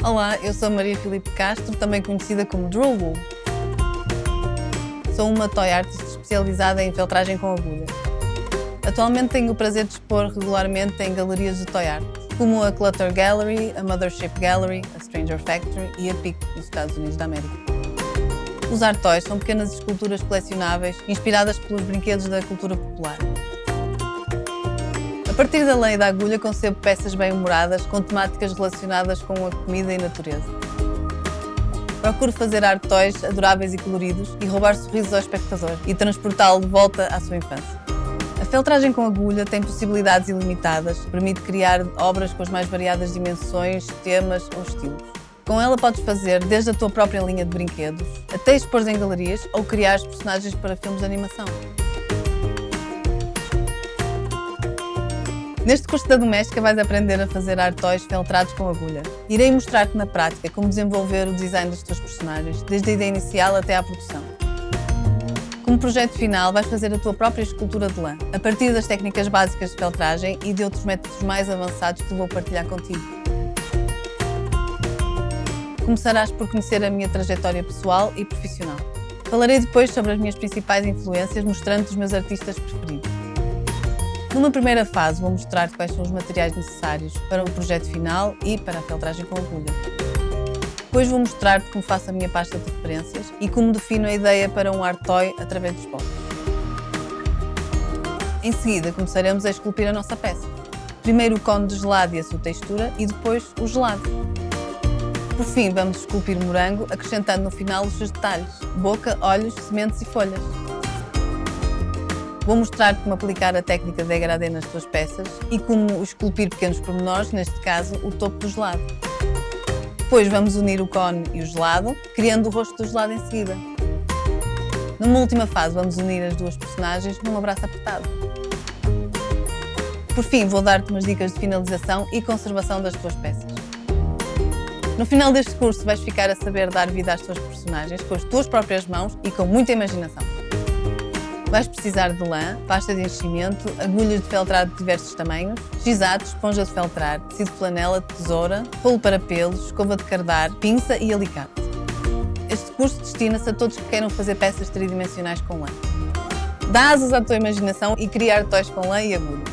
Olá, eu sou Maria Filipe Castro, também conhecida como Drillwool. Sou uma toy artist especializada em feltragem com agulha. Atualmente tenho o prazer de expor regularmente em galerias de toy art, como a Clutter Gallery, a Mothership Gallery, a Stranger Factory e a PIC, nos Estados Unidos da América. Os art toys são pequenas esculturas colecionáveis inspiradas pelos brinquedos da cultura popular. A partir da lã e da agulha concebo peças bem-humoradas com temáticas relacionadas com a comida e natureza. Procuro fazer art toys adoráveis e coloridos e roubar sorrisos ao espectador e transportá-lo de volta à sua infância. A feltragem com agulha tem possibilidades ilimitadas, permite criar obras com as mais variadas dimensões, temas ou estilos. Com ela podes fazer desde a tua própria linha de brinquedos, até expor em galerias ou criar personagens para filmes de animação. Neste curso da Doméstica vais aprender a fazer art toys feltrados com agulha. Irei mostrar-te na prática como desenvolver o design dos teus personagens, desde a ideia inicial até à produção. Como projeto final, vais fazer a tua própria escultura de lã, a partir das técnicas básicas de feltragem e de outros métodos mais avançados que vou partilhar contigo. Começarás por conhecer a minha trajetória pessoal e profissional. Falarei depois sobre as minhas principais influências, mostrando-te os meus artistas preferidos. Numa primeira fase, vou mostrar-te quais são os materiais necessários para o projeto final e para a feltragem com agulha. Depois vou mostrar-te como faço a minha pasta de referências e como defino a ideia para um art toy através dos potes. Em seguida, começaremos a esculpir a nossa peça. Primeiro o cone de gelado e a sua textura e depois o gelado. Por fim, vamos esculpir o morango, acrescentando no final os seus detalhes: boca, olhos, sementes e folhas. Vou mostrar-te como aplicar a técnica de degradê nas tuas peças e como esculpir pequenos pormenores, neste caso o topo do gelado. Depois vamos unir o cone e o gelado, criando o rosto do gelado em seguida. Numa última fase vamos unir as duas personagens num abraço apertado. Por fim, vou dar-te umas dicas de finalização e conservação das tuas peças. No final deste curso vais ficar a saber dar vida às tuas personagens com as tuas próprias mãos e com muita imaginação. Vais precisar de lã, pasta de enchimento, agulhas de feltrado de diversos tamanhos, giz-ato, esponja de feltrar, tecido de flanela, tesoura, rolo para pelos, escova de cardar, pinça e alicate. Este curso destina-se a todos que queiram fazer peças tridimensionais com lã. Dá asas à tua imaginação e criar toys com lã e agulha.